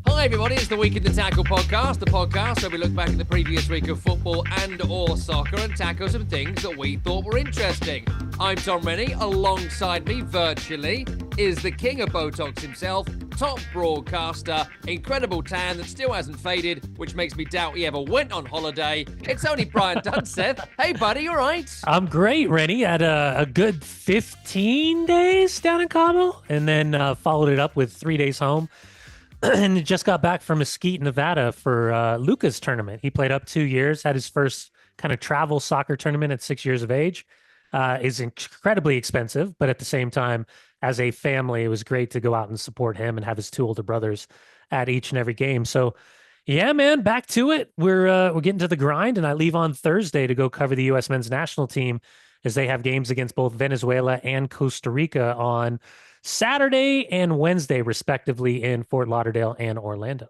Hi everybody, it's the Week in the Tackle podcast, the podcast where we look back at the previous week of football and or soccer and tackle some things that we thought were interesting. I'm Tom Rennie, alongside me virtually is the king of Botox himself, top broadcaster, incredible tan that still hasn't faded, which makes me doubt he ever went on holiday. It's only Brian Dunseth. Hey buddy, you alright? I'm great, Rennie. Had a good 15 days down in Cabo and then followed it up with 3 days home. And just got back from Mesquite, Nevada for Luca's tournament. He played up 2 years, had his first kind of travel soccer tournament at 6 years of age. Is incredibly expensive, but at the same time, as a family, it was great to go out and support him and have his two older brothers at each and every game. So, yeah, man, back to it. We're getting to the grind, and I leave on Thursday to go cover the U.S. men's national team as they have games against both Venezuela and Costa Rica on Saturday and Wednesday, respectively, in Fort Lauderdale and Orlando.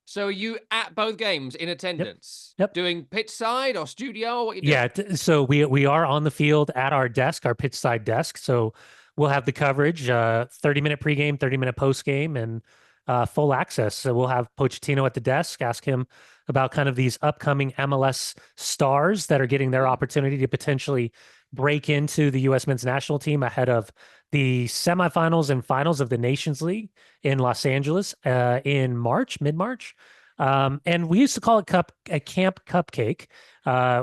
So are you at both games in attendance? Yep. Doing pitch side or studio? What you doing? Yeah, so we are on the field at our desk, our pitch side desk. So we'll have the coverage, 30-minute pregame, 30-minute postgame, and full access. So we'll have Pochettino at the desk, ask him about kind of these upcoming MLS stars that are getting their opportunity to potentially break into the U.S. men's national team ahead of the semifinals and finals of the Nations League in Los Angeles in March, mid-March. And we used to call it a camp cupcake,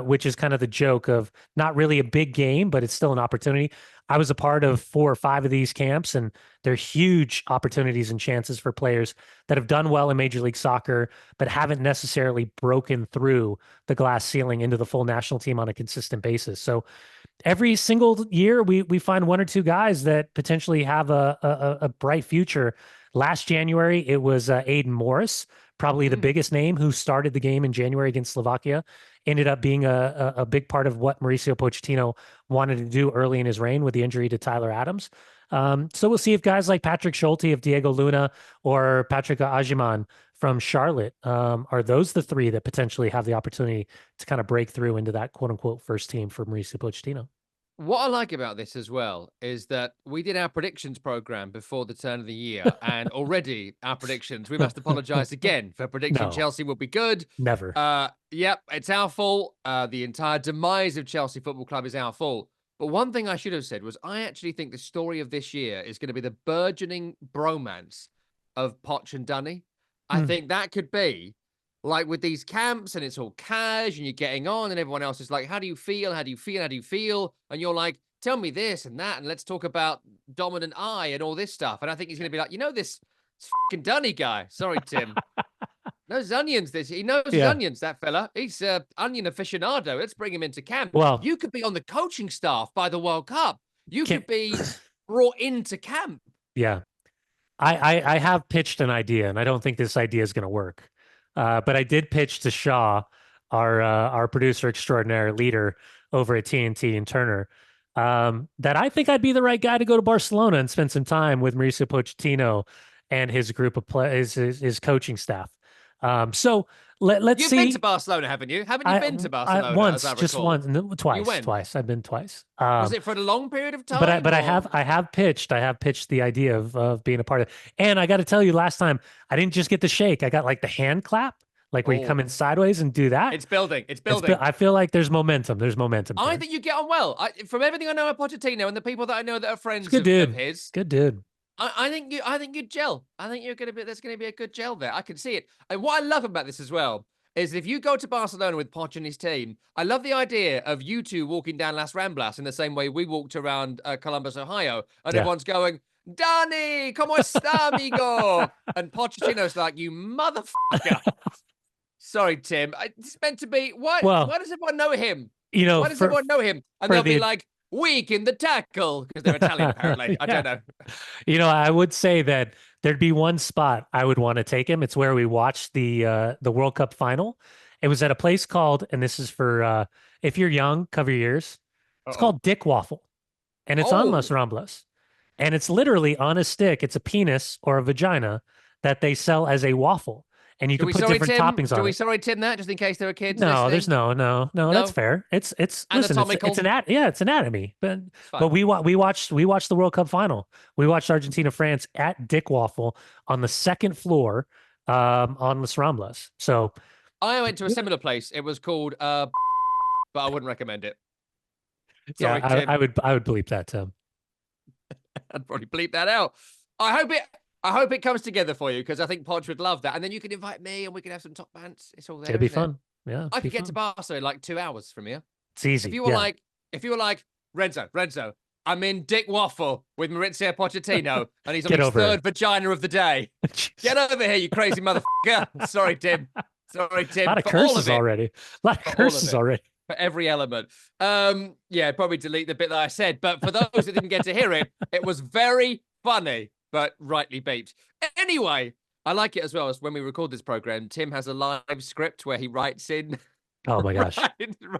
which is kind of the joke of not really a big game, but it's still an opportunity. I was a part of 4 or 5 of these camps, and they're huge opportunities and chances for players that have done well in Major League Soccer, but haven't necessarily broken through the glass ceiling into the full national team on a consistent basis. So every single year, we find 1 or 2 guys that potentially have a bright future. Last January, it was Aiden Morris, probably the biggest name, who started the game in January against Slovakia, ended up being a big part of what Mauricio Pochettino wanted to do early in his reign with the injury to Tyler Adams. So we'll see if guys like Patrick Schulte of Diego Luna or Patrick Ajiman from Charlotte, are those the 3 that potentially have the opportunity to kind of break through into that quote unquote first team for Mauricio Pochettino. What I like about this as well is that we did our predictions program before the turn of the year, and already our predictions, we must apologize again for predicting No. Chelsea will be good. Never. Yep, it's our fault. The entire demise of Chelsea Football Club is our fault. But one thing I should have said was I actually think the story of this year is going to be the burgeoning bromance of Poch and Dunny. I think that could be like with these camps and it's all cash and you're getting on and everyone else is like, how do you feel? How do you feel? How do you feel? And you're like, tell me this and that. And let's talk about dominant eye and all this stuff. And I think he's going to be like, this fucking Dunny guy. Sorry, Tim. Knows onions. He knows his onions, that fella. He's onion aficionado. Let's bring him into camp. Well, you could be on the coaching staff by the World Cup. You could be brought into camp. Yeah. I have pitched an idea, and I don't think this idea is going to work. But I did pitch to Shaw, our producer extraordinaire, leader over at TNT and Turner, that I think I'd be the right guy to go to Barcelona and spend some time with Mauricio Pochettino and his group of his coaching staff. So let's see. You've been to Barcelona, haven't you? Haven't you been to Barcelona? Once, just once, no, twice. You went? Twice. I've been twice. Was it for a long period of time? But I have pitched the idea of being a part of it. And I got to tell you, last time I didn't just get the shake. I got like the hand clap, like where you come in sideways and do that. It's building. I feel like there's momentum. I think you get on well. From everything I know about Pochettino and the people that I know that are friends of his. Good dude. I think you gel. I think there's gonna be a good gel there. I can see it. And what I love about this as well is if you go to Barcelona with Poch and his team, I love the idea of you two walking down Las Ramblas in the same way we walked around Columbus, Ohio, and everyone's going, Danny, ¿cómo está, amigo? And Pochettino's like, you motherfucker. Sorry, Tim. It's meant to be. Why does everyone know him? Why does everyone know him? And they'll be like, weak in the tackle, because they're Italian, apparently. I don't know. I would say that there'd be one spot I would want to take him. It's where we watched the World Cup final. It was at a place called, and this is for if you're young, cover your ears. It's called Dick Waffle, and it's on Las Ramblas, and it's literally on a stick. It's a penis or a vagina that they sell as a waffle. And you can put different toppings on it. Do we sorry Tim that just in case there are kids? No, listening? there's no. That's fair. It's anatomical. Listen, it's anatomy. But we watched the World Cup final. We watched Argentina France at Dick Waffle on the second floor on Las Ramblas. So I went to a similar place. It was called, but I wouldn't recommend it. yeah, Sorry, Tim. I would bleep that, Tim. I'd probably bleep that out. I hope it. I hope it comes together for you because I think Podge would love that, and then you can invite me and we can have some top bands. It's all there, It'd be isn't it? fun. Yeah, I be could get to fun. Barcelona in like 2 hours from here. It's easy. Yeah. If you were like Renzo, I'm in Dick Waffle with Maurizio Pochettino, and he's on Get his over third it. vagina of the day. Jeez. Get over here, you crazy motherfucker. Sorry, Tim. Sorry, A Tim. lot of For all of curses it. already. A lot of For all of curses it. already. For every element. Yeah, probably delete the bit that I said. But for those that didn't get to hear it, it was very funny, but rightly beeped. Anyway, I like it as well as when we record this program, Tim has a live script where he writes in Oh my gosh.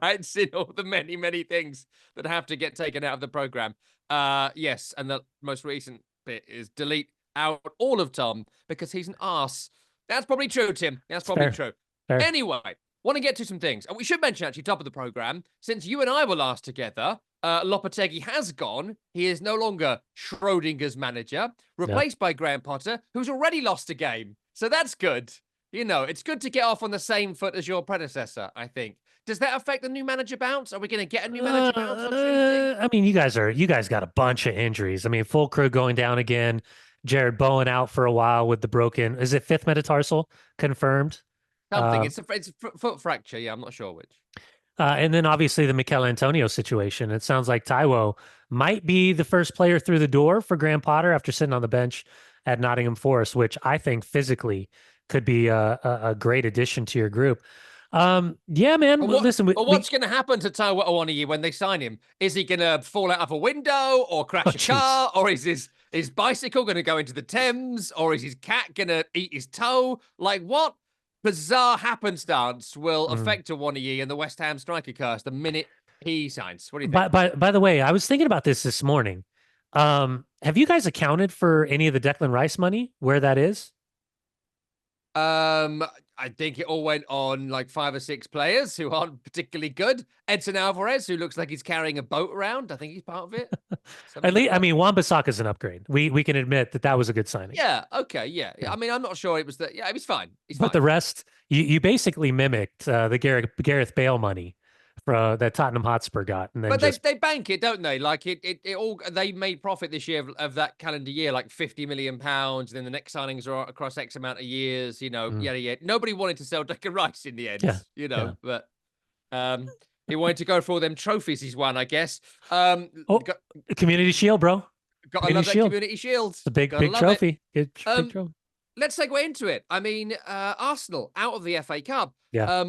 writes in all the many, many things that have to get taken out of the program. Yes, and the most recent bit is delete out all of Tom because he's an arse. That's probably true, Tim. That's It's probably fair. true. Fair. Anyway, want to get to some things. And we should mention, actually, top of the program, since you and I were last together, Lopetegui has gone. He is no longer Schrodinger's manager, replaced by Graham Potter, who's already lost a game. So that's good. You know, it's good to get off on the same foot as your predecessor, I think. Does that affect the new manager bounce? Are we going to get a new manager bounce on Trinity? I mean, you guys got a bunch of injuries. I mean, Fullkrug going down again. Jared Bowen out for a while with the broken, is it fifth metatarsal confirmed? Something. Uh, It's a foot fracture. Yeah, I'm not sure which. and then obviously the Mikel Antonio situation. It sounds like Taiwo might be the first player through the door for Graham Potter after sitting on the bench at Nottingham Forest, which I think physically could be a great addition to your group. Yeah, man. Listen, What's going to happen to Taiwo Awoniyi when they sign him? Is he going to fall out of a window or crash a car, or is his bicycle going to go into the Thames, or is his cat going to eat his toe? Like, what bizarre happenstance will affect Awoniyi and the West Ham striker curse the minute he signs? What do you think? By the way, I was thinking about this morning. Have you guys accounted for any of the Declan Rice money, where that is? I think it all went on like 5 or 6 players who aren't particularly good. Edson Alvarez, who looks like he's carrying a boat around. I think he's part of it. At least, I mean, Wan-Bissaka's an upgrade. We can admit that was a good signing. Yeah. Okay. Yeah. I mean, I'm not sure it was that. Yeah, it was fine. But the rest, you basically mimicked the Gareth Bale money that Tottenham Hotspur got, and then but they bank it, don't they? Like it all. They made profit this year of that calendar year, like £50 million. Then the next signings are across X amount of years. You know, yeah. Nobody wanted to sell Declan Rice in the end. Yeah, you know, but he wanted to go for all them trophies he's won, I guess. Community Shield, bro. Got to love that Community Shield. It's a big trophy. Big trophy. Let's segue into it. I mean, Arsenal out of the FA Cup. Yeah.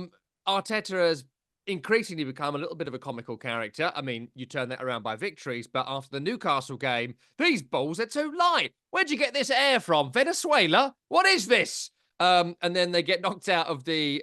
Arteta has increasingly become a little bit of a comical character. I mean, you turn that around by victories, but after the Newcastle game, these balls are too light. Where'd you get this air from? Venezuela? What is this? And then they get knocked out of the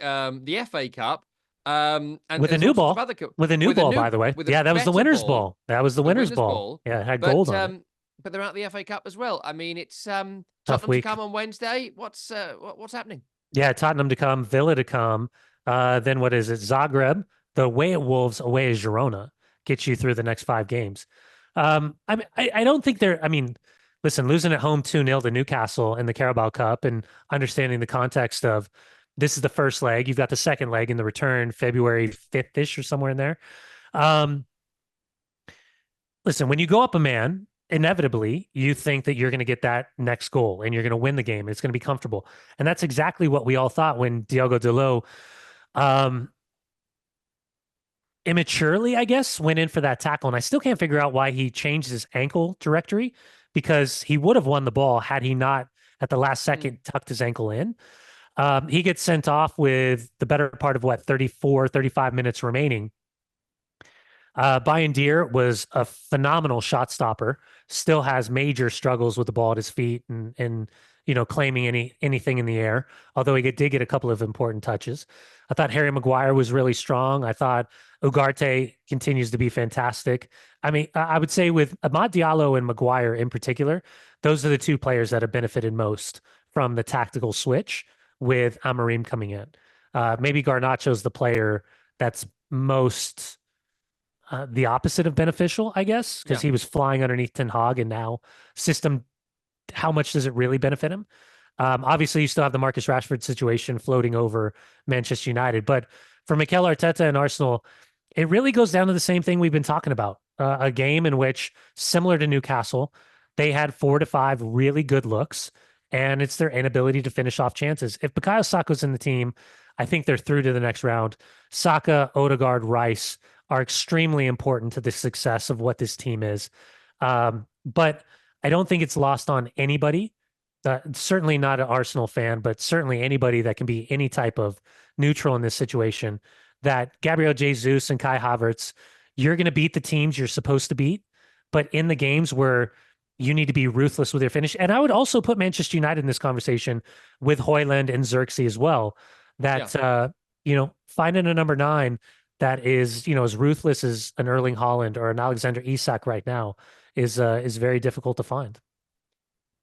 FA Cup. And with a new ball. With a new ball, by the way. Yeah, that was the winner's ball. That was the winner's ball. Yeah, it had gold on it. But they're out of the FA Cup as well. I mean, it's tough Tottenham week to come on Wednesday. What's happening? Yeah, Tottenham to come, Villa to come. Then what is it? Zagreb, the away at Wolves, away at Girona, gets you through the next 5 games. I mean, I don't think they're. I mean, listen, losing at home 2-0 to Newcastle in the Carabao Cup, and understanding the context of this is the first leg. You've got the second leg in the return, February 5th-ish or somewhere in there. Listen, when you go up a man, inevitably you think that you're going to get that next goal and you're going to win the game. It's going to be comfortable. And that's exactly what we all thought when Diogo Dalot immaturely, I guess, went in for that tackle. And I still can't figure out why he changed his ankle trajectory, because he would have won the ball had he not at the last second tucked his ankle in. He gets sent off with the better part of 34, 35 minutes remaining. Bayindir was a phenomenal shot stopper, still has major struggles with the ball at his feet and claiming anything in the air, although he did get a couple of important touches. I thought Harry Maguire was really strong. I thought Ugarte continues to be fantastic. I mean, I would say with Amad Diallo and Maguire in particular, those are the 2 players that have benefited most from the tactical switch with Amorim coming in. Maybe Garnacho's the player that's most the opposite of beneficial, I guess, because he was flying underneath Ten Hag, and now system, how much does it really benefit him? Obviously, you still have the Marcus Rashford situation floating over Manchester United, but for Mikel Arteta and Arsenal, it really goes down to the same thing we've been talking about. A game in which, similar to Newcastle, they had 4 to 5 really good looks, and it's their inability to finish off chances. If Bukayo Saka's in the team, I think they're through to the next round. Saka, Odegaard, Rice are extremely important to the success of what this team is. But I don't think it's lost on anybody. Certainly not an Arsenal fan, but certainly anybody that can be any type of neutral in this situation, that Gabriel Jesus and Kai Havertz, you're going to beat the teams you're supposed to beat, but in the games where you need to be ruthless with your finish. And I would also put Manchester United in this conversation with Højlund and Xerxes as well, that, finding a number 9 that is, as ruthless as an Erling Haaland or an Alexander Isak right now is very difficult to find.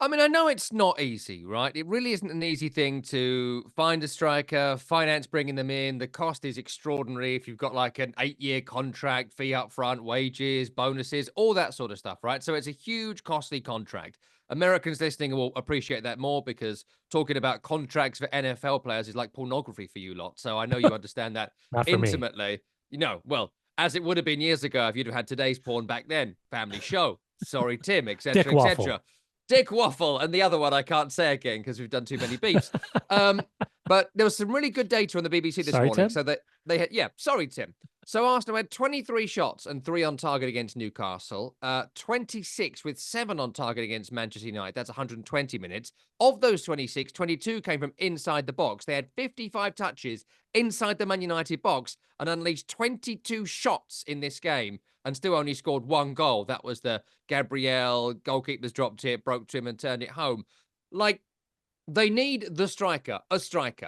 I mean, I know it's not easy, right? It really isn't an easy thing to find a striker, finance bringing them in. The cost is extraordinary if you've got like an 8-year contract, fee up front, wages, bonuses, all that sort of stuff, right? So it's a huge, costly contract. Americans listening will appreciate that more because talking about contracts for NFL players is like pornography for you lot. So I know you understand that Not for me. intimately. Well, as it would have been years ago if you'd have had today's porn back then, family show, sorry, Tim, etc., Dick Waffle. etc. Dick Waffle, and the other one I can't say again because we've done too many beeps. But there was some really good data on the BBC this morning. Tim? So that they had, sorry, Tim. So Arsenal had 23 shots and 3 on target against Newcastle, 26 with 7 on target against Manchester United. That's 120 minutes. Of those 26, 22 came from inside the box. They had 55 touches inside the Man United box and unleashed 22 shots in this game and still only scored 1 goal. That was the Gabriel, goalkeepers dropped it, broke to him and turned it home. Like, they need a striker,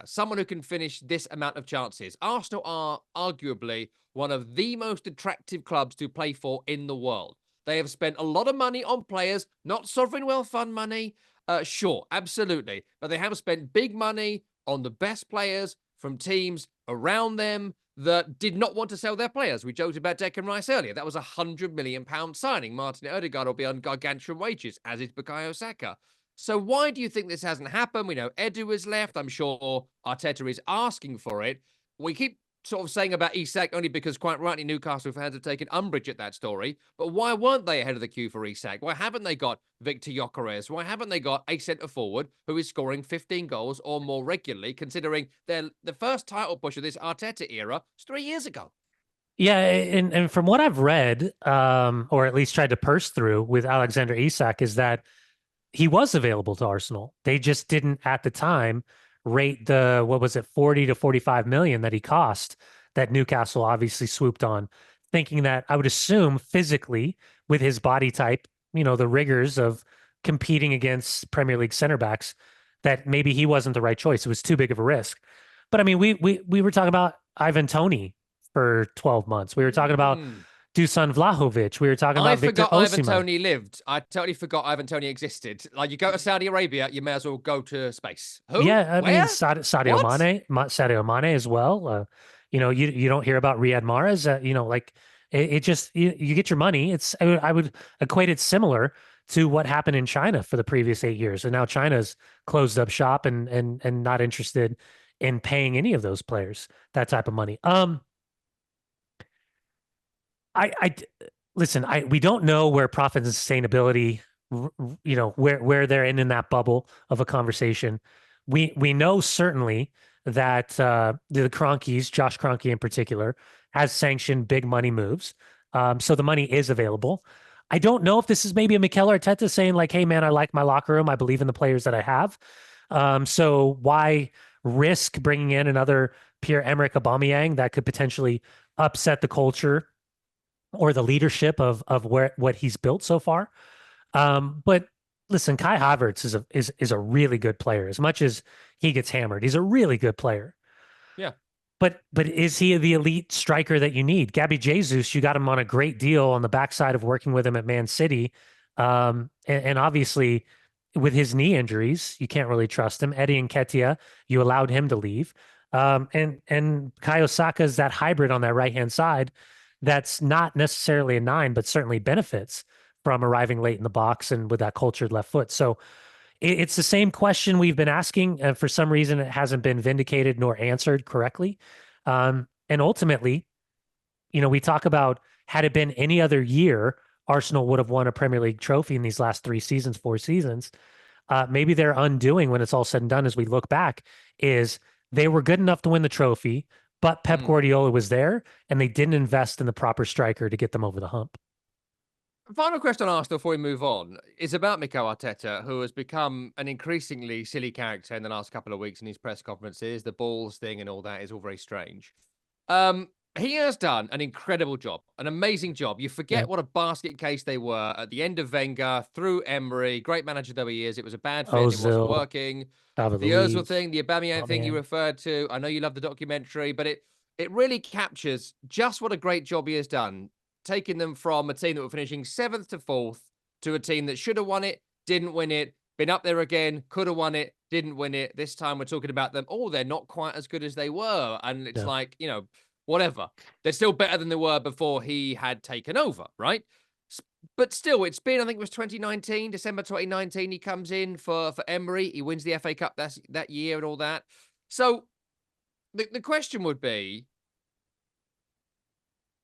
someone who can finish this amount of chances. Arsenal are arguably one of the most attractive clubs to play for in the world. They have spent a lot of money on players, not sovereign wealth fund money. Sure, absolutely. But they have spent big money on the best players from teams around them that did not want to sell their players. We joked about Declan Rice earlier. That was £100 million signing. Martin Odegaard will be on gargantuan wages, as is Bukayo Saka. So why do you think this hasn't happened? We know Edu has left. I'm sure Arteta is asking for it. We keep sort of saying about Isak only because, quite rightly, Newcastle fans have taken umbrage at that story. But why weren't they ahead of the queue for Isak? Why haven't they got Victor Gyökeres? Why haven't they got a centre-forward who is scoring 15 goals or more regularly, considering the first title push of this Arteta era was 3 years ago? Yeah, and from what I've read, or at least tried to purse through with Alexander Isak, is that he was available to Arsenal. They just didn't at the time rate the, what was it, 40 to 45 million that he cost, that Newcastle obviously swooped on, thinking that, I would assume, physically with his body type, the rigors of competing against Premier League center backs, that maybe he wasn't the right choice. It was too big of a risk. But I mean, we were talking about Ivan Toney for 12 months. We were talking about Dusan Vlahovic. We were talking about Victor Osimhen. I forgot Ivan Toney lived. I totally forgot Ivan Toney existed. Like, you go to Saudi Arabia, you may as well go to space. Who? Yeah, I Where? mean Sadio Mane as well. You don't hear about Riyad Mahrez. It just you get your money. I would equate it similar to what happened in China for the previous 8 years, and now China's closed up shop and not interested in paying any of those players that type of money. Listen, we don't know where profit and sustainability, where they're in that bubble of a conversation. We know certainly that the Kroenkes, Josh Kroenke in particular, has sanctioned big money moves. So the money is available. I don't know if this is maybe a Mikel Arteta saying like, hey man, I like my locker room. I believe in the players that I have. So why risk bringing in another Pierre-Emerick Aubameyang that could potentially upset the culture or the leadership of what he's built so far? But listen, Kai Havertz is a really good player. As much as he gets hammered, he's a really good player. Yeah. But is he the elite striker that you need? Gabby Jesus, you got him on a great deal on the backside of working with him at Man City. And obviously with his knee injuries, you can't really trust him. Eddie Nketiah, you allowed him to leave. And Bukayo Saka is that hybrid on that right-hand side that's not necessarily a 9, but certainly benefits from arriving late in the box and with that cultured left foot. So it's the same question we've been asking, and for some reason it hasn't been vindicated nor answered correctly. And ultimately, we talk about had it been any other year, Arsenal would have won a Premier League trophy in these last 3 seasons, 4 seasons. Maybe their undoing when it's all said and done, as we look back, is they were good enough to win the trophy, but Pep Mm. Guardiola was there and they didn't invest in the proper striker to get them over the hump. Final question on Arsenal before we move on is about Mikel Arteta, who has become an increasingly silly character in the last couple of weeks in his press conferences. The balls thing and all that is all very strange. He has done an incredible job, an amazing job. You Yeah. forget what a basket case they were at the end of Wenger, through Emery, great manager though he is. It was a bad fit. It wasn't Ozil, working. David The Ozil Luiz, thing, the Aubameyang oh thing you man. referred to. I know you love the documentary, but it really captures just what a great job he has done, taking them from a team that were finishing seventh to fourth to a team that should have won it, didn't win it, been up there again, could have won it, didn't win it. This time we're talking about them. Oh, they're not quite as good as they were. And it's Yeah. like, whatever. They're still better than they were before he had taken over, right? But still, it's been, I think it was 2019, December 2019, he comes in for Emery. He wins the FA Cup that year and all that. So the question would be,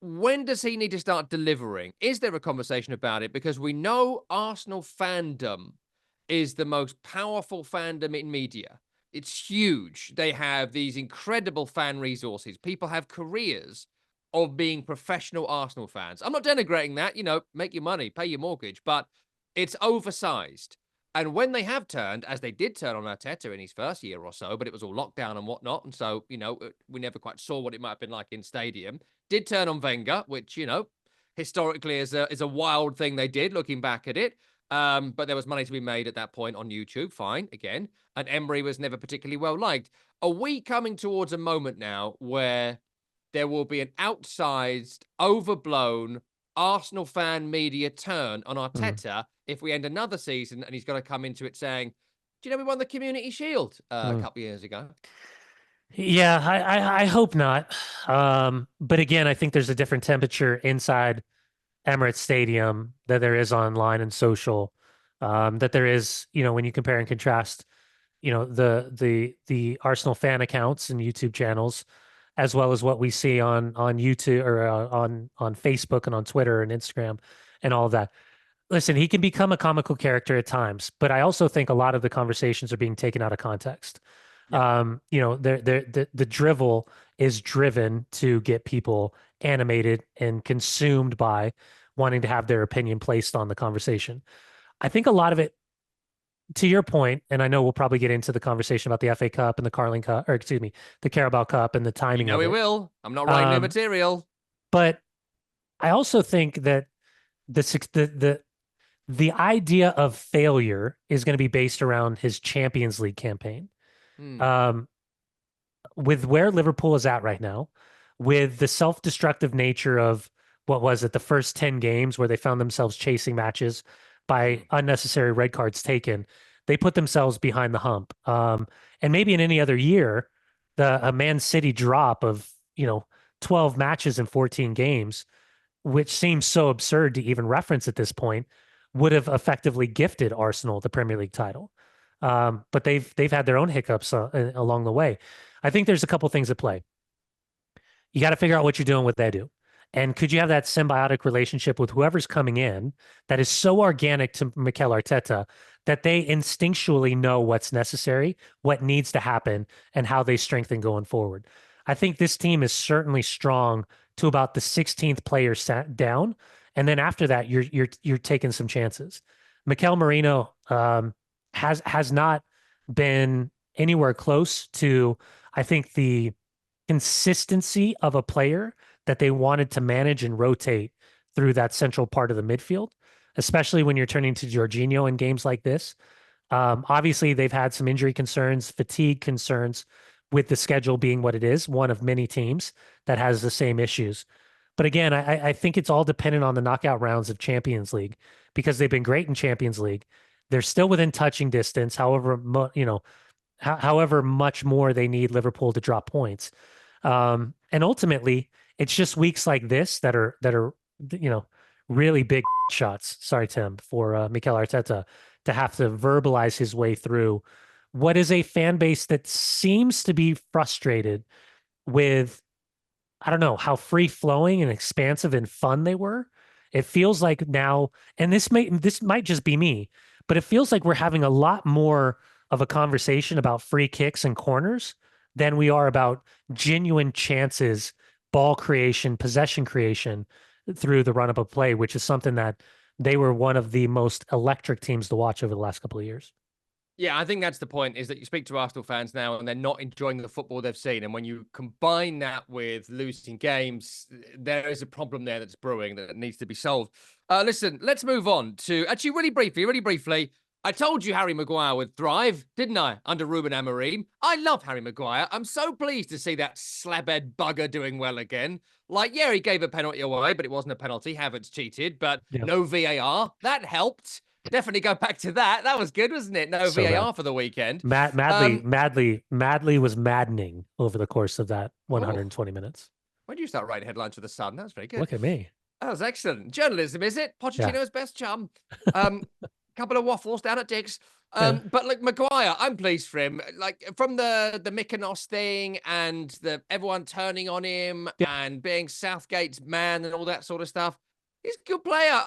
when does he need to start delivering? Is there a conversation about it? Because we know Arsenal fandom is the most powerful fandom in media. It's huge. They have these incredible fan resources. People have careers of being professional Arsenal fans. I'm not denigrating that, make your money, pay your mortgage, but it's oversized. And when they have turned, as they did turn on Arteta in his first year or so, but it was all lockdown and whatnot. And so, we never quite saw what it might have been like in stadium. Did turn on Wenger, which, historically is a wild thing they did looking back at it. But there was money to be made at that point on YouTube. Fine, again. And Emery was never particularly well liked. Are we coming towards a moment now where there will be an outsized, overblown Arsenal fan media turn on Mm. Arteta if we end another season and he's got to come into it saying, "Do you know we won the Community Shield a Mm. couple of years ago?" Yeah, I hope not. But again, I think there's a different temperature inside Emirates Stadium that there is online and social. That there is, when you compare and contrast, the Arsenal fan accounts and YouTube channels, as well as what we see on YouTube or on Facebook and on Twitter and Instagram and all of that. Listen, he can become a comical character at times, but I also think a lot of the conversations are being taken out of context. Yeah. The drivel is driven to get people animated and consumed by wanting to have their opinion placed on the conversation. I think a lot of it, to your point, and I know we'll probably get into the conversation about the FA Cup and the Carling Cup, or excuse me, the Carabao Cup and the You timing know of he it. will. I'm not writing new Um, material. but I also think that the idea of failure is going to be based around his Champions League campaign. Hmm. Um, with where Liverpool is at right now, with the self-destructive nature of what was it, the first 10 games where they found themselves chasing matches by Hmm. unnecessary red cards taken, they put themselves behind the hump. And maybe in any other year, a Man City drop of, 12 matches in 14 games, which seems so absurd to even reference at this point, would have effectively gifted Arsenal the Premier League title. But they've had their own hiccups along the way. I think there's a couple things at play. You got to figure out what you're doing with Edu. And could you have that symbiotic relationship with whoever's coming in that is so organic to Mikel Arteta that they instinctually know what's necessary, what needs to happen, and how they strengthen going forward? I think this team is certainly strong to about the 16th player sat down, and then after that, you're taking some chances. Mikel Marino has not been anywhere close to, I think, the consistency of a player that they wanted to manage and rotate through that central part of the midfield, especially when you're turning to Jorginho in games like this. Obviously, they've had some injury concerns, fatigue concerns, with the schedule being what it is, one of many teams that has the same issues. But again, I think it's all dependent on the knockout rounds of Champions League because they've been great in Champions League. They're still within touching distance, however much more they need Liverpool to drop points. And ultimately, it's just weeks like this that are really big shots. Sorry, Tim, for Mikel Arteta to have to verbalize his way through what is a fan base that seems to be frustrated with, I don't know, how free flowing and expansive and fun they were. It feels like now, and this might just be me, but it feels like we're having a lot more of a conversation about free kicks and corners than we are about genuine chances, ball creation, possession creation through the run up of play, which is something that they were one of the most electric teams to watch over the last couple of years. Yeah, I think that's the point, is that you speak to Arsenal fans now and they're not enjoying the football they've seen. And when you combine that with losing games, there is a problem there that's brewing that needs to be solved. Listen, let's move on to, actually, really briefly, I told you Harry Maguire would thrive, didn't I, under Ruben Amorim? I love Harry Maguire. I'm so pleased to see that slabhead bugger doing well again. Like, yeah, he gave a penalty away, but it wasn't a penalty. Havertz cheated, but Yeah. no VAR. That helped. Definitely go back to that. That was good, wasn't it? No So VAR bad. for the weekend. Madly was maddening over the course of that Oh, 120 minutes. when did you start writing headlines for the Sun? That was very good. Look at me. That was excellent. Journalism, is it? Yeah. Pochettino's best chum. Couple of waffles down at Dick's. Yeah. But like Maguire, I'm pleased for him. Like from the Mykonos thing and the everyone turning on him Yeah. and being Southgate's man and all that sort of stuff. He's a good player.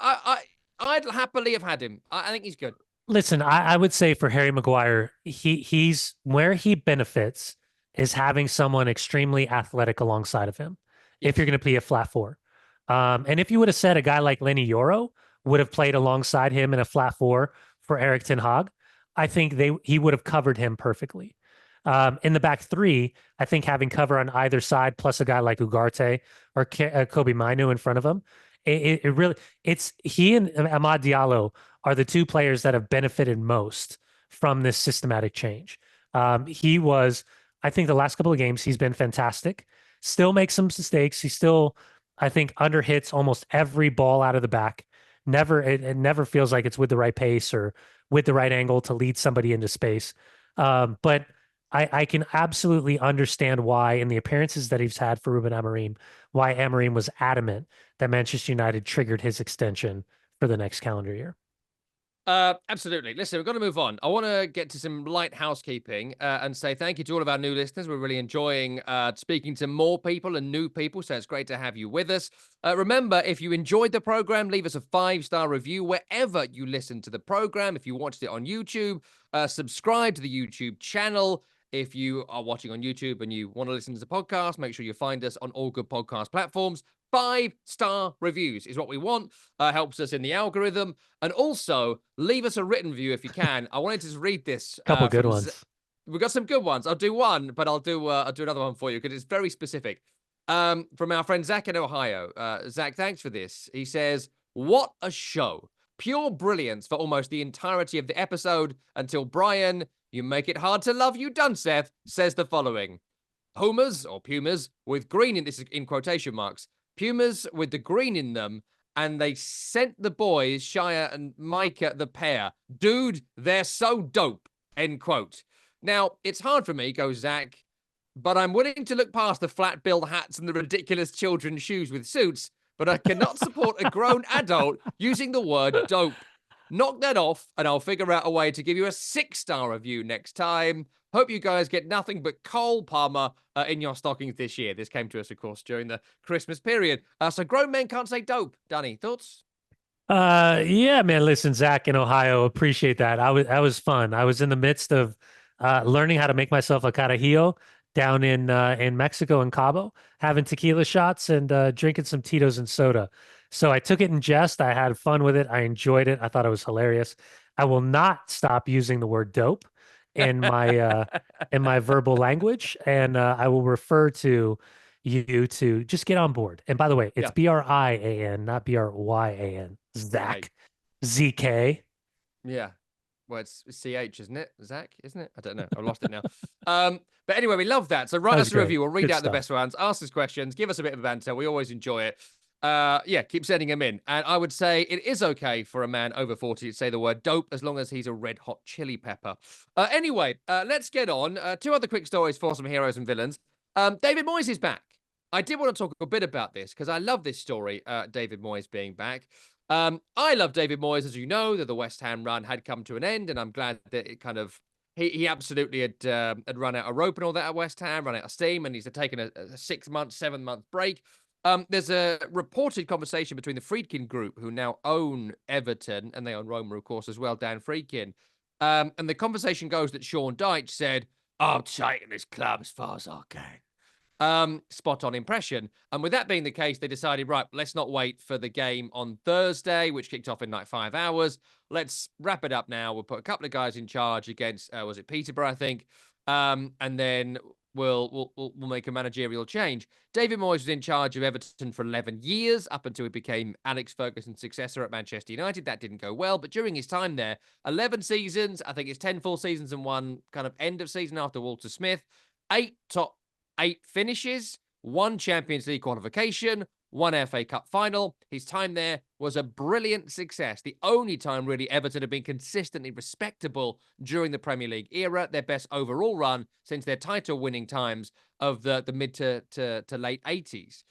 I'd happily have had him. I think he's good. Listen, I would say for Harry Maguire, he's where he benefits is having someone extremely athletic alongside of him. If you're going to be a flat four, and if you would have said a guy like Lenny Yoro would have played alongside him in a flat four for Eric Ten Hag, I think he would have covered him perfectly. In the back three, I think having cover on either side, plus a guy like Ugarte or Kobe Mainu in front of him, it really, it's he and Amad Diallo are the two players that have benefited most from this systematic change. He was, I think, the last couple of games, he's been fantastic. Still makes some mistakes. He still, I think, underhits almost every ball out of the back. It never feels like it's with the right pace or with the right angle to lead somebody into space. But I can absolutely understand why, in the appearances that he's had for Ruben Amorim, why Amorim was adamant that Manchester United triggered his extension for the next calendar year. Absolutely. Listen, we've got to move on. I want to get to some light housekeeping and say thank you to all of our new listeners. We're really enjoying speaking to more people and new people, so it's great to have you with us. Remember, if you enjoyed the program, leave us a 5-star review wherever you listen to the program. If you watched it on YouTube, subscribe to the YouTube channel. If you are watching on YouTube and you want to listen to the podcast, make sure you find us on all good podcast platforms. 5-star reviews is what we want. Helps us in the algorithm. And also, leave us a written review if you can. I wanted to read this. Couple good ones. We've got some good ones. I'll do one, but I'll do another one for you because it's very specific. From our friend Zach in Ohio. Zach, thanks for this. He says, "What a show. Pure brilliance for almost the entirety of the episode until Brian, you make it hard to love you done, Seth, says the following. Pumas with green in this in quotation marks. Pumas with the green in them, and they sent the boys, Shia and Micah, the pair. Dude, they're so dope." End quote. Now, it's hard for me, goes Zach, but I'm willing to look past the flat-billed hats and the ridiculous children's shoes with suits, but I cannot support a grown adult using the word dope. Knock that off, and I'll figure out a way to give you a 6-star review next time. Hope you guys get nothing but Cole Palmer in your stockings this year. This came to us, of course, during the Christmas period. So grown men can't say dope. Dunny, thoughts? Yeah, man. Listen, Zach in Ohio, appreciate that. That was fun. I was in the midst of learning how to make myself a carajillo down in Mexico in Cabo, having tequila shots and drinking some Tito's and soda. So I took it in jest. I had fun with it. I enjoyed it. I thought it was hilarious. I will not stop using the word dope in my verbal language, and I will refer to you to just get on board. And by the way, it's Brian, not Bryan. Zach, ZK. Yeah. Well, it's CH, isn't it? Zach, isn't it? I don't know. I've lost it now. But anyway, we love that. So write us a review. We'll read out the best ones. Ask us questions. Give us a bit of banter. We always enjoy it. Yeah, keep sending them in. And I would say it is okay for a man over 40 to say the word dope as long as he's a red hot chili pepper. Anyway, let's get on. 2 other quick stories for some heroes and villains. David Moyes is back. I did want to talk a bit about this because I love this story, David Moyes being back. I love David Moyes, as you know, that the West Ham run had come to an end, and I'm glad that it kind of he absolutely had run out of rope and all that at West Ham, run out of steam, and he's taken a 6 month, 7 month break. There's a reported conversation between the Friedkin Group, who now own Everton, and they own Roma, of course, as well, Dan Friedkin. And the conversation goes that Sean Dyche said, "I'm taking this club as far as I can." Spot on impression. And with that being the case, they decided, right, let's not wait for the game on Thursday, which kicked off in like 5 hours. Let's wrap it up now. We'll put a couple of guys in charge against, was it Peterborough, I think? And then we'll make a managerial change. David Moyes was in charge of Everton for 11 years, up until he became Alex Ferguson's successor at Manchester United. That didn't go well, but during his time there, 11 seasons, I think it's 10 full seasons and one kind of end of season after Walter Smith, 8 finishes, 1 Champions League qualification, 1 FA Cup final. His time there was a brilliant success. The only time really Everton have been consistently respectable during the Premier League era, their best overall run since their title-winning times of the mid to late 80s.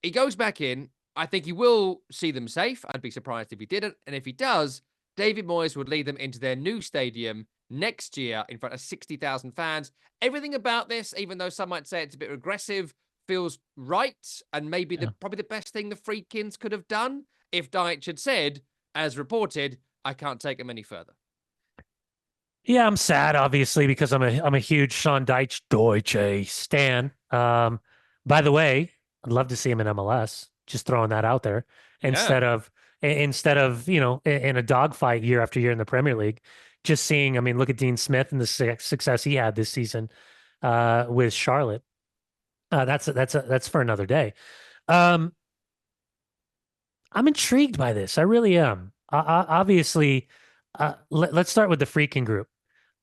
He goes back in. I think he will see them safe. I'd be surprised if he didn't. And if he does, David Moyes would lead them into their new stadium next year in front of 60,000 fans. Everything about this, even though some might say it's a bit regressive, feels right, and maybe probably the best thing the Friedkins could have done if Dyche had said, as reported, I can't take them any further. Yeah, I'm sad, obviously, because I'm a huge Sean Dyche Deutsche stan. By the way, I'd love to see him in MLS. Just throwing that out there instead of in a dogfight year after year in the Premier League. Just seeing, I mean, look at Dean Smith and the success he had this season with Charlotte. That's for another day. I'm intrigued by this. I really am. Obviously, let's start with the Freaking Group.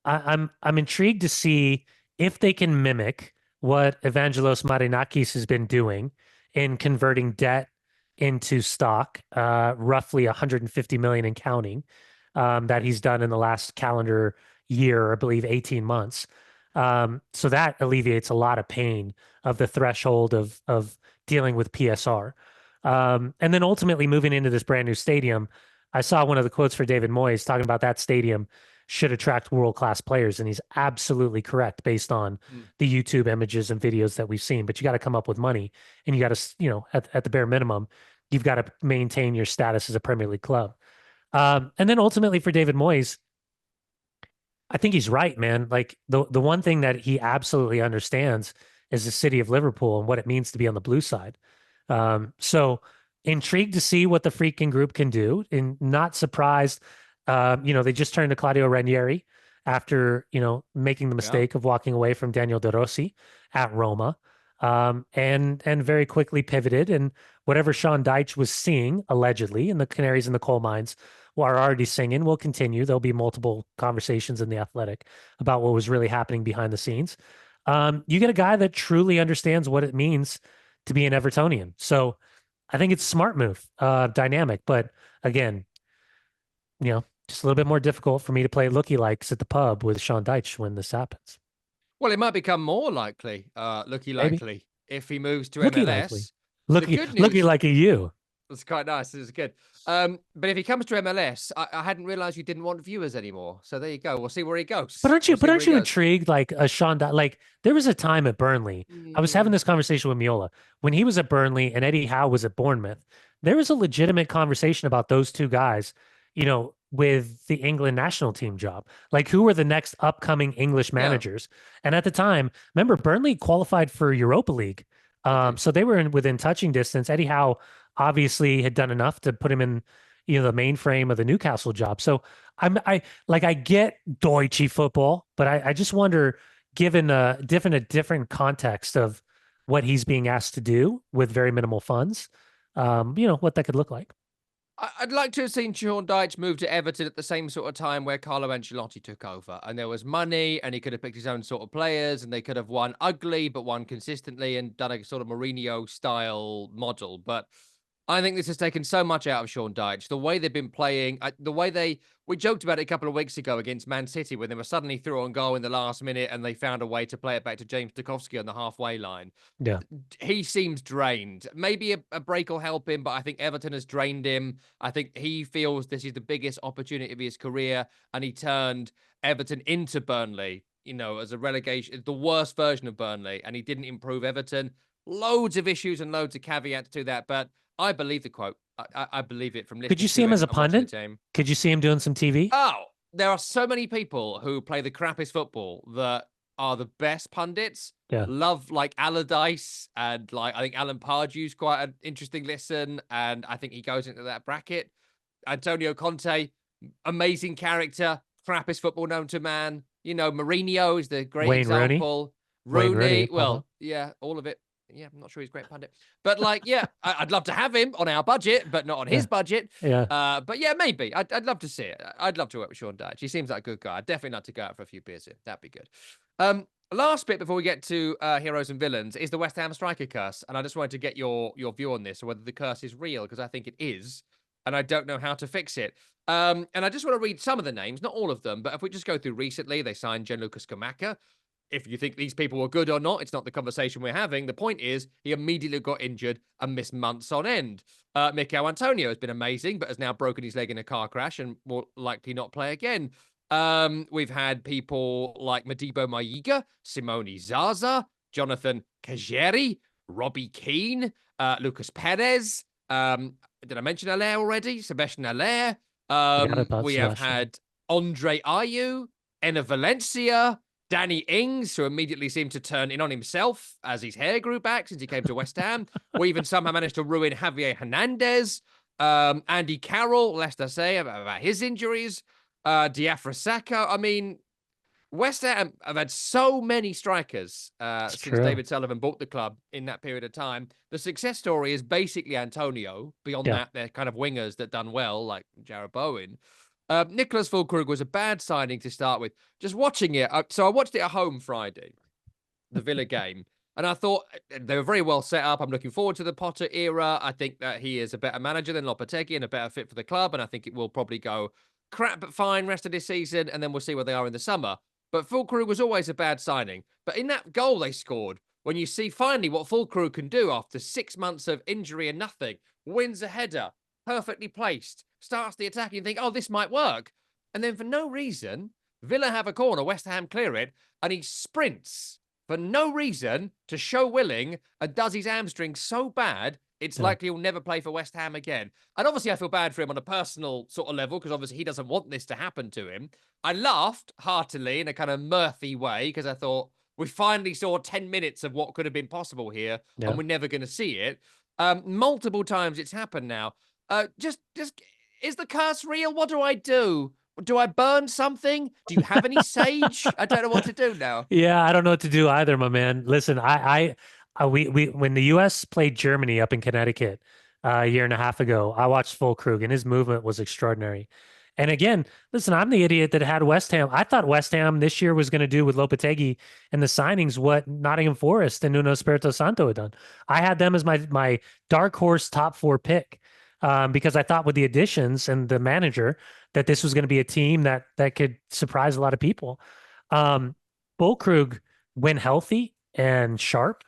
I'm intrigued to see if they can mimic what Evangelos Marinakis has been doing in converting debt into stock, roughly 150 million and counting, that he's done in the last calendar year, I believe 18 months. So that alleviates a lot of pain of the threshold of dealing with PSR. And then ultimately moving into this brand new stadium, I saw one of the quotes for David Moyes talking about that stadium should attract world-class players, and he's absolutely correct based on the YouTube images and videos that we've seen. But you got to come up with money, and you got to, at the bare minimum, you've got to maintain your status as a Premier League club. And then ultimately for David Moyes, I think he's right, man. Like the one thing that he absolutely understands is the city of Liverpool and what it means to be on the blue side. So intrigued to see what the Freaking Group can do, and not surprised. They just turned to Claudio Ranieri after, making the mistake of walking away from Daniel De Rossi at Roma, and very quickly pivoted. And whatever Sean Dyche was seeing, allegedly, and the canaries in the coal mines are already singing, will continue. There'll be multiple conversations in The Athletic about what was really happening behind the scenes. You get a guy that truly understands what it means to be an Evertonian. So I think it's a smart move, dynamic. But again, just a little bit more difficult for me to play looky-likes at the pub with Sean Dyche when this happens. Well, it might become more likely, likely, if he moves to MLS. Looky like a you. That's quite nice. This is good. But if he comes to MLS, I hadn't realized you didn't want viewers anymore. So there you go. We'll see where he goes. But aren't you intrigued? Like a Sean, like there was a time at Burnley. I was having this conversation with Miola when he was at Burnley and Eddie Howe was at Bournemouth. There was a legitimate conversation about those two guys, with the England national team job. Like, who were the next upcoming English managers? And at the time, remember, Burnley qualified for Europa League. So they were within touching distance. Eddie Howe obviously had done enough to put him in, the mainframe of the Newcastle job. So I get Deutsche football, but I just wonder, given a different context of what he's being asked to do with very minimal funds, what that could look like. I'd like to have seen Sean Dyche move to Everton at the same sort of time where Carlo Ancelotti took over, and there was money, and he could have picked his own sort of players, and they could have won ugly but won consistently and done a sort of Mourinho style model. But I think this has taken so much out of Sean Dyche. The way they've been playing, we joked about it a couple of weeks ago against Man City when they were suddenly through on goal in the last minute and they found a way to play it back to James Tarkowski on the halfway line. Yeah. He seems drained. Maybe a break will help him, but I think Everton has drained him. I think he feels this is the biggest opportunity of his career, and he turned Everton into Burnley, as a relegation, the worst version of Burnley, and he didn't improve Everton. Loads of issues and loads of caveats to that, but I believe the quote. I believe it from Could you listening see to him as it a and watching the pundit? team. Could you see him doing some TV? Oh, there are so many people who play the crappiest football that are the best pundits. Yeah. Love like Allardyce, and I think Alan Pardew's quite an interesting listen, and I think he goes into that bracket. Antonio Conte, amazing character, crappiest football known to man. Mourinho is the great Wayne Rooney. example. Wayne Rooney, Well, yeah, all of it. Yeah, I'm not sure he's a great pundit, but I'd love to have him on our budget, but not on his budget. Yeah. But yeah, maybe I'd love to see it. I'd love to work with Sean Dyche. He seems like a good guy. I'd definitely like to go out for a few beers here. That'd be good. Last bit before we get to heroes and villains is the West Ham striker curse, and I just wanted to get your view on this, or whether the curse is real, because I think it is, and I don't know how to fix it. And I just want to read some of the names, not all of them, but if we just go through recently, they signed Gianluca Scamacca. If you think these people were good or not, it's not the conversation we're having. The point is, he immediately got injured and missed months on end. Mikel Antonio has been amazing, but has now broken his leg in a car crash and will likely not play again. We've had people like Modibo Maiga, Simone Zaza, Jonathan Kajeri, Robbie Keane, Lucas Perez. Did I mention Allaire already? Sebastian Allaire. We have had Andre Ayew, Enner Valencia, Danny Ings, who immediately seemed to turn in on himself as his hair grew back since he came to West Ham. We even somehow managed to ruin Javier Hernandez. Andy Carroll, lest I say, about his injuries. Diafra Saka. I mean, West Ham have had so many strikers since David Sullivan bought the club in that period of time. The success story is basically Antonio. Beyond that, they're kind of wingers that done well, like Jarrod Bowen. Niclas Fullkrug was a bad signing to start with. Just watching it, so I watched it at home Friday, the Villa game, and I thought they were very well set up. I'm looking forward to the Potter era. I think that he is a better manager than Lopetegui and a better fit for the club, and I think it will probably go crap but fine rest of this season, and then we'll see where they are in the summer. But Fullkrug was always a bad signing. But in that goal they scored, when you see finally what Fullkrug can do after 6 months of injury and nothing, wins a header, perfectly placed, starts the attack, and you think, oh, this might work. And then for no reason, Villa have a corner, West Ham clear it, and he sprints for no reason to show willing and does his hamstring so bad, it's likely he'll never play for West Ham again. And obviously I feel bad for him on a personal sort of level, because obviously he doesn't want this to happen to him. I laughed heartily in a kind of mirthy way, because I thought we finally saw 10 minutes of what could have been possible here, and we're never going to see it. Multiple times it's happened now. Just is the curse real? What do I do? Do I burn something? Do you have any sage? I don't know what to do now. Yeah, I don't know what to do either, my man. Listen, we when the U.S. played Germany up in Connecticut a year and a half ago, I watched Fullkrug, and his movement was extraordinary. And again, listen, I'm the idiot that had West Ham. I thought West Ham this year was going to do with Lopetegui and the signings what Nottingham Forest and Nuno Espirito Santo had done. I had them as my dark horse top 4 pick, because I thought with the additions and the manager that this was going to be a team that could surprise a lot of people. Fullkrug, when healthy and sharp,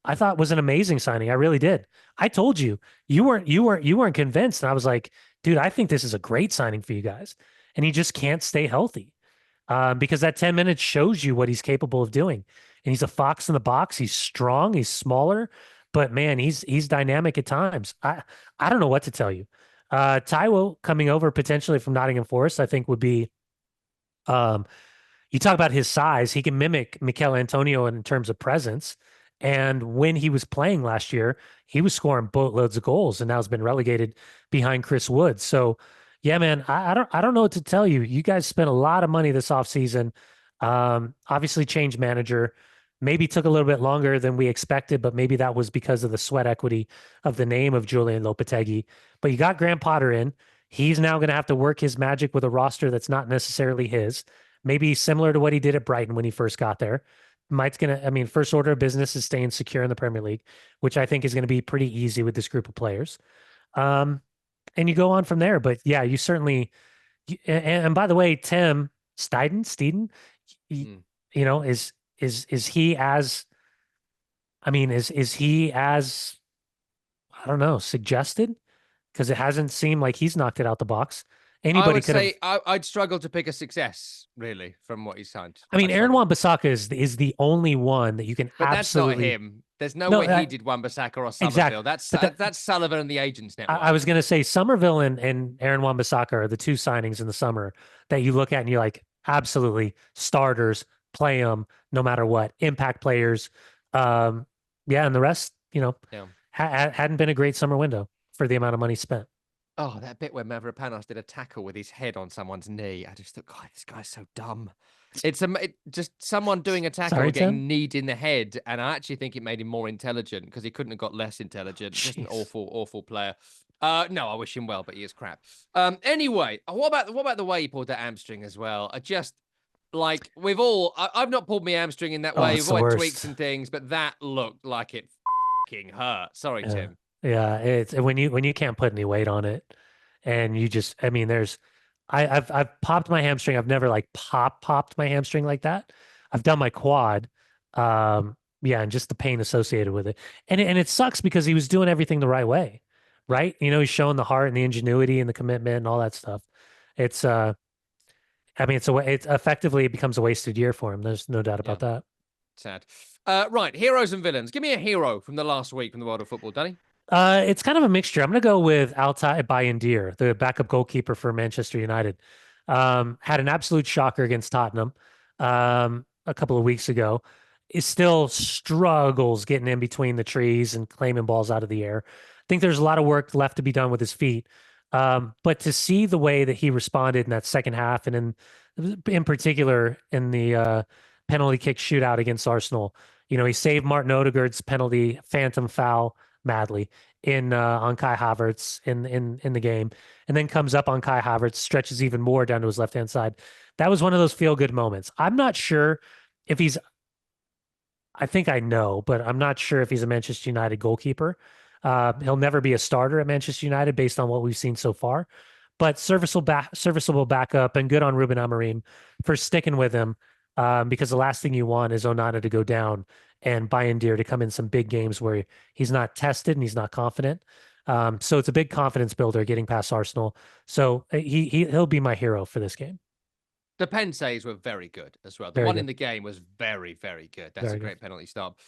I thought was an amazing signing. I really did. I told you, you weren't convinced. And I was like, dude, I think this is a great signing for you guys. And he just can't stay healthy, because that 10 minutes shows you what he's capable of doing. And he's a fox in the box. He's strong. He's smaller, but man, he's dynamic at times. I don't know what to tell you. Taiwo coming over potentially from Nottingham Forest, I think would be, you talk about his size, he can mimic Mikel Antonio in terms of presence. And when he was playing last year, he was scoring boatloads of goals, and now has been relegated behind Chris Wood. So yeah, man, I don't know what to tell you. You guys spent a lot of money this offseason. Obviously changed manager, maybe took a little bit longer than we expected, but maybe that was because of the sweat equity of the name of Julen Lopetegui. But you got Graham Potter in. He's now going to have to work his magic with a roster that's not necessarily his. Maybe similar to what he did at Brighton when he first got there. First order of business is staying secure in the Premier League, which I think is going to be pretty easy with this group of players. And you go on from there. But yeah, you certainly. And by the way, Tim Steeden, you, Mm. you know, is he as? I mean, is he as? I don't know, suggested? Because it hasn't seemed like he's knocked it out the box. I Anybody would could have. say I'd struggle to pick a success, really, from what he's signed. I mean, I'd Aaron struggle. Wan-Bissaka is the only one that you can But that's not absolutely. him. There's no No, way he did Wan-Bissaka or Somerville. exactly. That's But that, that's Sullivan and the agents I network. was going to say Somerville and Aaron Wan-Bissaka are the two signings in the summer that you look at and you're like, absolutely starters, play them no matter what, impact players. Um, yeah, and the rest, Yeah. hadn't been a great summer window for the amount of money spent. Oh, that bit where Mavropanos did a tackle with his head on someone's knee. I just thought, God, this guy's so dumb. Just someone doing a tackle Sorry, or Tim. getting kneed in the head, and I actually think it made him more intelligent because he couldn't have got less intelligent. Just an Jeez. awful, awful player. No, I wish him well, but he is crap. Anyway, what about the way he pulled that hamstring as well? I just like I've not pulled my hamstring in that Oh, way. it's We've the all had tweaks worst. and things, but that looked like it fucking hurt. Sorry, Yeah. Tim. Yeah. It's when you can't put any weight on it and you just, I mean, I've popped my hamstring. I've never like popped my hamstring like that. I've done my quad. Yeah, and just the pain associated with it. And it sucks because he was doing everything the right way, Yeah, right? He's showing the heart and the ingenuity and the commitment and all that stuff. It's I mean, it's effectively it becomes a wasted year for him. There's no doubt yeah. about that. Sad. Right, heroes and villains. Give me a hero from the last week from the world of football, Danny. It's kind of a mixture. I'm going to go with Altay Bayindir, the backup goalkeeper for Manchester United. Had an absolute shocker against Tottenham a couple of weeks ago. Is still struggles getting in between the trees and claiming balls out of the air. I think there's a lot of work left to be done with his feet. But to see the way that he responded in that second half, and in particular in the penalty kick shootout against Arsenal, he saved Martin Odegaard's penalty phantom foul madly in on Kai Havertz in the game, and then comes up on Kai Havertz, stretches even more down to his left hand side. That was one of those feel good moments. I'm not sure if he's. I think I know, but I'm not sure if he's a Manchester United goalkeeper. He'll never be a starter at Manchester United based on what we've seen so far. But serviceable backup, and good on Ruben Amorim for sticking with him, because the last thing you want is Onana to go down and Bayindir to come in some big games where he's not tested and he's not confident. So it's a big confidence builder getting past Arsenal. So he'll be my hero for this game. The Pensays were very good as well. The Very one in good. the game was very, very good. That's a Very good. great penalty stop.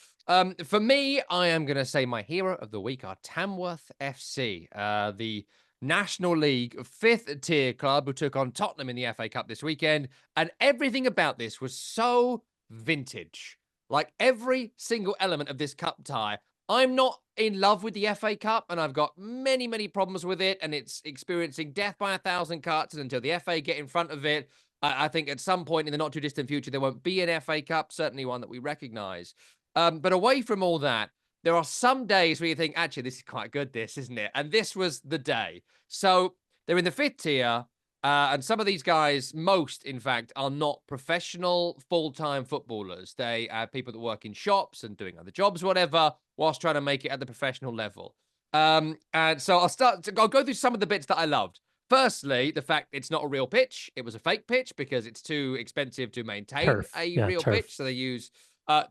For me, I am going to say my hero of the week are Tamworth FC, the National League fifth tier club who took on Tottenham in the FA Cup this weekend. And everything about this was so vintage. Like every single element of this cup tie. I'm not in love with the FA Cup, and I've got many, many problems with it, and it's experiencing death by 1,000 cuts until the FA get in front of it. I think at some point in the not too distant future, there won't be an FA Cup, certainly one that we recognize. But away from all that, there are some days where you think, actually, this is quite good, this, isn't it? And this was the day. So they're in the fifth tier. And some of these guys, most in fact, are not professional full-time footballers. They are people that work in shops and doing other jobs, whatever, whilst trying to make it at the professional level. And so I'll go through some of the bits that I loved. Firstly, the fact it's not a real pitch. It was a fake pitch because it's too expensive to maintain Turf. a Yeah, real turf. pitch. So they use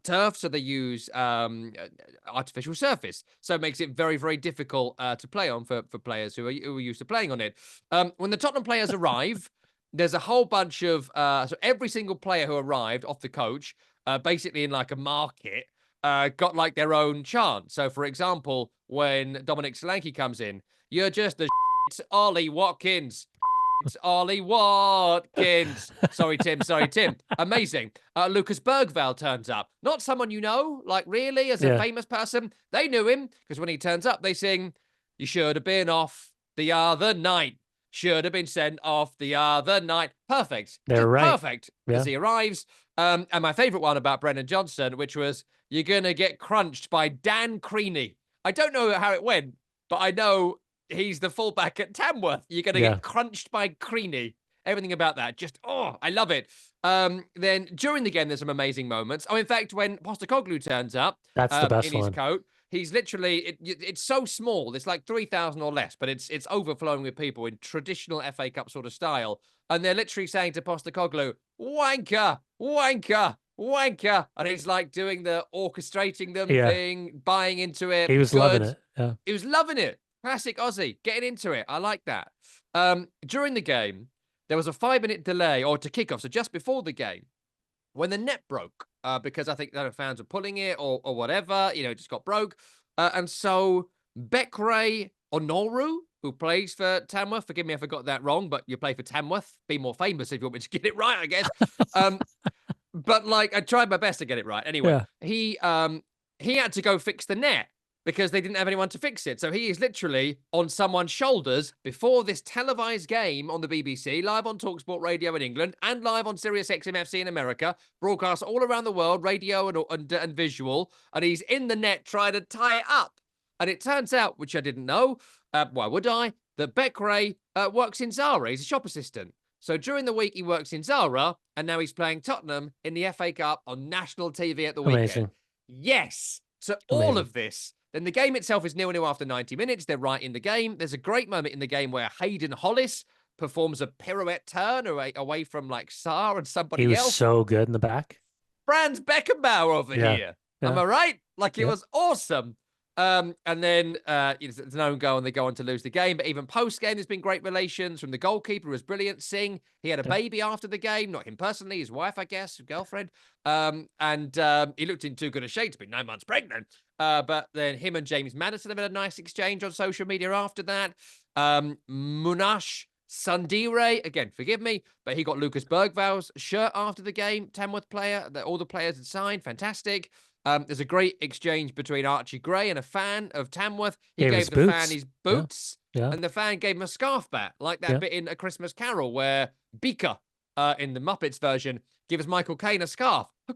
turf, so they use artificial surface. So it makes it very, very difficult to play on for players who are used to playing on it. When the Tottenham players arrive, there's a whole bunch of so every single player who arrived off the coach, basically in like a market, got like their own chant. So, for example, when Dominic Solanke comes in, you're just the Ollie Watkins. It's Ollie Watkins. Sorry, Tim. Sorry, Tim. Amazing. Lucas Bergvall turns up. Not someone you know, like really, as a Yeah. famous person. They knew him because when he turns up, they sing, "You should have been off the other night. Should have been sent off the other night." Perfect. They're Just right. perfect as Yeah. he arrives. And my favorite one about Brennan Johnson, which was, "You're going to get crunched by Dan Creaney." I don't know how it went, but I know he's the fullback at Tamworth. You're going to Yeah. get crunched by Creaney. Everything about that. Just, oh, I love it. Then during the game, there's some amazing moments. Oh, in fact, when Postecoglou turns up That's the best in his one. coat, He's literally it's so small. It's like 3,000 or less, but it's overflowing with people in traditional FA Cup sort of style, and they're literally saying to Postecoglou, "Wanker, wanker, wanker," and he's like doing the orchestrating them Yeah. thing, buying into it. He was loving Good. it. Yeah. He was loving it. Classic Aussie, getting into it. I like that. During the game, there was a 5-minute delay or to kick off, so just before the game, when the net broke, because I think the fans were pulling it or whatever, it just got broke. And so Bekray Onoru, who plays for Tamworth, forgive me if I got that wrong, but you play for Tamworth, be more famous if you want me to get it right, I guess. But like I tried my best to get it right. Anyway, Yeah. he had to go fix the net because they didn't have anyone to fix it. So he is literally on someone's shoulders before this televised game on the BBC, live on TalkSport Radio in England and live on Sirius XM in America, broadcast all around the world, radio and visual. And he's in the net trying to tie it up. And it turns out, which I didn't know, why would I, that Bekray works in Zara. He's a shop assistant. So during the week, he works in Zara, and now he's playing Tottenham in the FA Cup on national TV at the weekend. Amazing. Yes. So all of this. Then the game itself is 0-0 after 90 minutes. They're right in the game. There's a great moment in the game where Hayden Hollis performs a pirouette turn away from like Sarr and somebody else. He was so good in the back. Franz Beckenbauer over here. Yeah. Am I right? Like it was awesome. And then it's an own goal and they go on to lose the game. But even post-game, there's been great relations from the goalkeeper, who was brilliant. Singh, he had a baby after the game. Not him personally, his wife, I guess, girlfriend. And he looked in too good a shape to be 9 months pregnant. But then him and James Maddison have had a nice exchange on social media after that. Munash Sundire, again, forgive me, but he got Lucas Bergvall's shirt after the game. Tamworth player that all the players had signed. Fantastic. There's a great exchange between Archie Gray and a fan of Tamworth. He gave the fan his boots, and the fan gave him a scarf back, like that bit in A Christmas Carol where Beaker, in the Muppets version, gives Michael Caine a scarf. A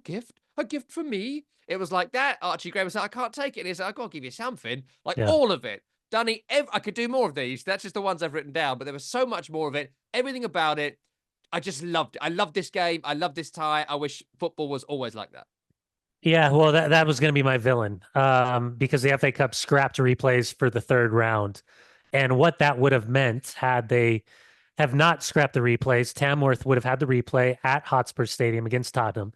gift for me. It was like that. Archie Gray was like, I can't take it. And he's like, I've got to give you something. Like all of it. Dunny, I could do more of these. That's just the ones I've written down, but there was so much more of it. Everything about it. I just loved it. I love this game. I love this tie. I wish football was always like that. Yeah, well, that was going to be my villain, because the FA Cup scrapped replays for the third round, and what that would have meant had they have not scrapped the replays, Tamworth would have had the replay at Hotspur Stadium against Tottenham,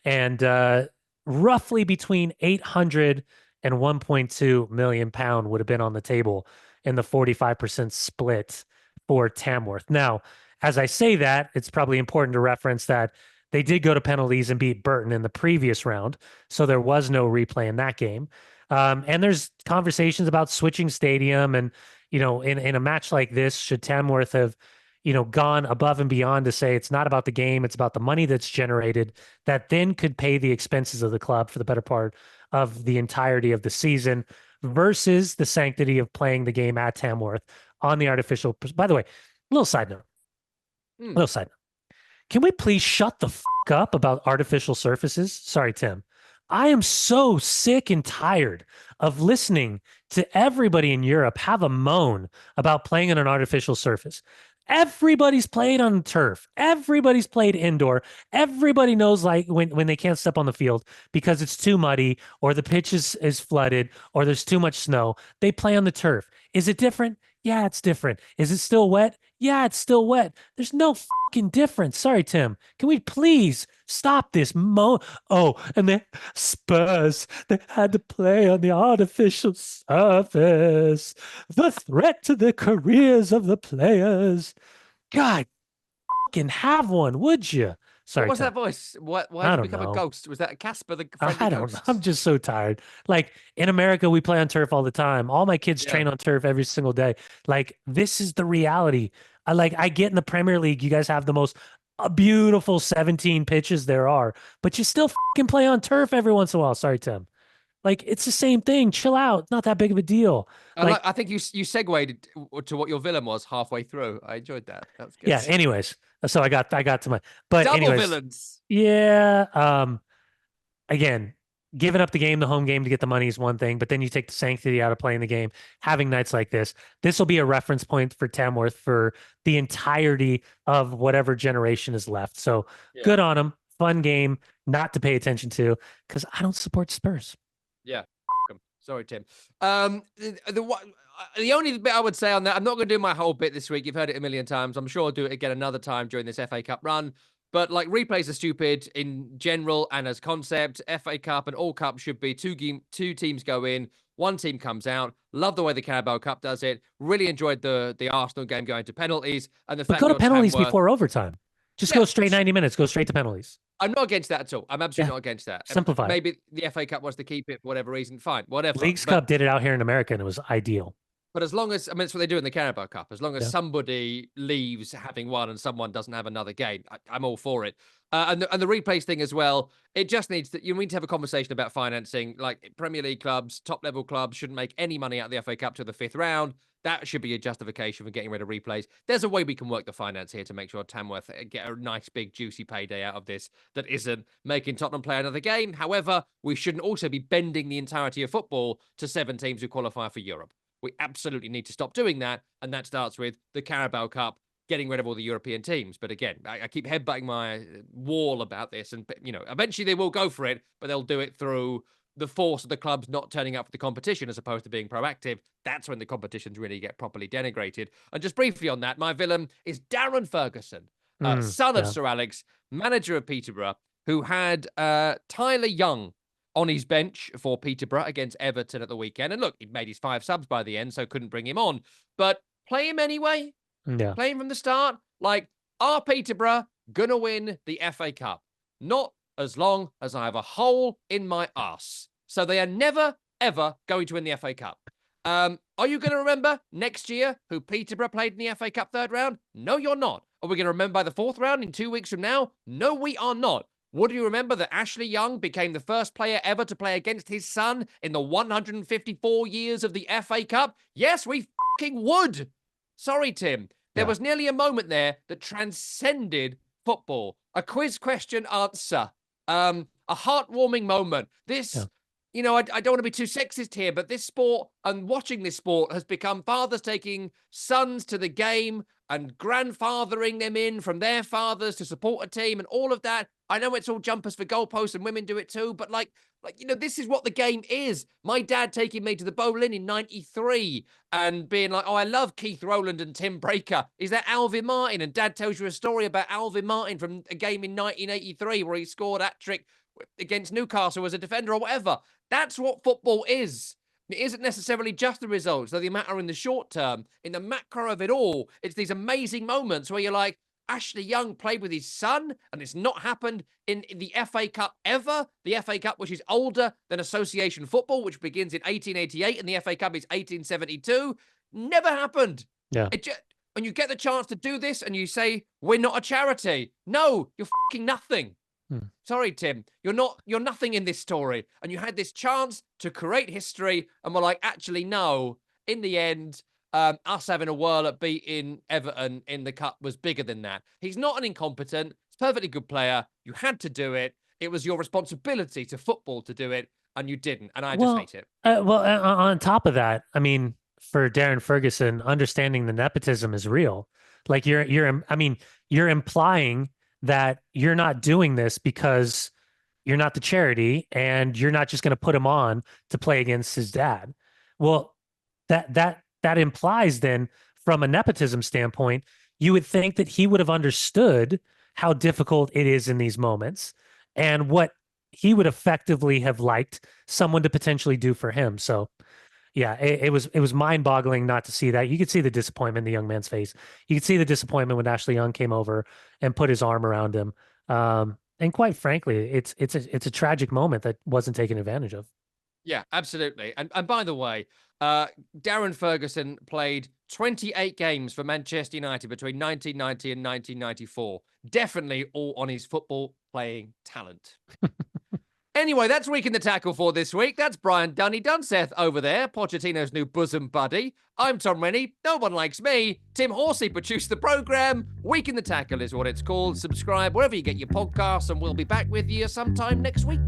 and roughly between 800 and 1.2 million pound would have been on the table in the 45% split for Tamworth. Now, as I say that, it's probably important to reference that they did go to penalties and beat Burton in the previous round, so there was no replay in that game. And there's conversations about switching stadium, and in a match like this, should Tamworth have gone above and beyond to say it's not about the game, it's about the money that's generated that then could pay the expenses of the club for the better part of the entirety of the season, versus the sanctity of playing the game at Tamworth on the artificial. By the way, little side note. Can we please shut the fuck up about artificial surfaces? Sorry, Tim. I am so sick and tired of listening to everybody in Europe have a moan about playing on an artificial surface. Everybody's played on turf. Everybody's played indoor. Everybody knows like when they can't step on the field because it's too muddy or the pitch is flooded or there's too much snow. They play on the turf. Is it different? Yeah, it's different. Is it still wet? Yeah, it's still wet. There's no fucking difference. Sorry, Tim. Can we please stop this? Oh, and the Spurs, they had to play on the artificial surface. The threat to the careers of the players. God, fucking have one, would you? Sorry, what was Tim. that voice? Why did it become a ghost? Was that Casper the friendly I don't ghost? know. I'm just so tired. Like in America, we play on turf all the time. All my kids train on turf every single day. Like this is the reality. I get in the Premier League, you guys have the most beautiful 17 pitches there are, but you still fucking play on turf every once in a while. Sorry, Tim. Like it's the same thing. Chill out. It's not that big of a deal. I think you segued to what your villain was halfway through. I enjoyed that. That was good. Yeah. Anyways, so I got to my double anyways, villains. Yeah. Again, giving up the game, the home game to get the money is one thing, but then you take the sanctity out of playing the game. Having nights like this will be a reference point for Tamworth for the entirety of whatever generation is left. So good on them. Fun game, not to pay attention to because I don't support Spurs. Yeah. Sorry, Tim. The only bit I would say on that, I'm not going to do my whole bit this week. You've heard it a million times. I'm sure I'll do it again another time during this FA Cup run. But like replays are stupid in general and as concept. FA Cup and all cups should be two teams go in, one team comes out. Love the way the Carabao Cup does it. Really enjoyed the Arsenal game going to penalties and the But fact go to you're penalties Tamworth. before overtime. Just go straight 90 minutes. Go straight to penalties. I'm not against that at all. I'm absolutely not against that. Simplify. Maybe the FA Cup wants to keep it for whatever reason. Fine, whatever. Leagues Cup did it out here in America, and it was ideal. But as long as, I mean, it's what they do in the Carabao Cup. As long as somebody leaves having won and someone doesn't have another game, I'm all for it. And the replays thing as well, it just needs to, you need to have a conversation about financing. Like Premier League clubs, top level clubs shouldn't make any money out of the FA Cup to the 5th round. That should be a justification for getting rid of replays. There's a way we can work the finance here to make sure Tamworth get a nice, big, juicy payday out of this that isn't making Tottenham play another game. However, we shouldn't also be bending the entirety of football to 7 teams who qualify for Europe. We absolutely need to stop doing that. And that starts with the Carabao Cup, getting rid of all the European teams. But again, I keep headbutting my wall about this. And, eventually they will go for it, but they'll do it through the force of the clubs not turning up for the competition as opposed to being proactive. That's when the competitions really get properly denigrated. And just briefly on that, my villain is Darren Ferguson, son of Sir Alex, manager of Peterborough, who had Tyler Young on his bench for Peterborough against Everton at the weekend. And look, he'd made his 5 subs by the end, so couldn't bring him on. But play him anyway. Yeah. Play him from the start. Like, are Peterborough going to win the FA Cup? Not as long as I have a hole in my arse. So they are never, ever going to win the FA Cup. Are you going to remember next year who Peterborough played in the FA Cup 3rd round? No, you're not. Are we going to remember by the 4th round in 2 weeks from now? No, we are not. Would you remember that Ashley Young became the first player ever to play against his son in the 154 years of the FA Cup? Yes, we fucking would. Sorry, Tim. There was nearly a moment there that transcended football. A quiz question answer. A heartwarming moment. This, I don't want to be too sexist here, but this sport and watching this sport has become fathers taking sons to the game and grandfathering them in from their fathers to support a team and all of that. I know it's all jumpers for goalposts and women do it too, but this is what the game is. My dad taking me to the Boleyn in 93 and being like, oh, I love Keith Rowland and Tim Breaker. Is that Alvin Martin? And dad tells you a story about Alvin Martin from a game in 1983 where he scored a hat-trick against Newcastle as a defender or whatever. That's what football is. It isn't necessarily just the results, though they matter in the short term. In the macro of it all, it's these amazing moments where you're like, Ashley Young played with his son, and it's not happened in the FA Cup ever. The FA Cup, which is older than association football, which begins in 1888, and the FA Cup is 1872. Never happened. Yeah. And you get the chance to do this, and you say, we're not a charity. No, you're fucking nothing. Sorry, Tim. You're nothing in this story. And you had this chance to create history, and we're like, actually, no. In the end, us having a whirl at beating Everton in the cup was bigger than that. He's not an incompetent. He's a perfectly good player. You had to do it. It was your responsibility to football to do it, and you didn't. And I just hate it. On top of that, I mean, for Darren Ferguson, understanding the nepotism is real. Like you're implying that you're not doing this because you're not the charity and you're not just going to put him on to play against his dad. Well, that implies then from a nepotism standpoint, you would think that he would have understood how difficult it is in these moments and what he would effectively have liked someone to potentially do for him. So yeah, it was mind-boggling not to see that. You could see the disappointment in the young man's face. You could see the disappointment when Ashley Young came over and put his arm around him. And quite frankly, it's a tragic moment that wasn't taken advantage of. Yeah, absolutely. And by the way, Darren Ferguson played 28 games for Manchester United between 1990 and 1994. Definitely all on his football playing talent. Anyway, that's Week in the Tackle for this week. That's Brian Dunny Dunseth over there, Pochettino's new bosom buddy. I'm Tom Rennie. No one likes me. Tim Horsey produced the program. Week in the Tackle is what it's called. Subscribe wherever you get your podcasts, and we'll be back with you sometime next week.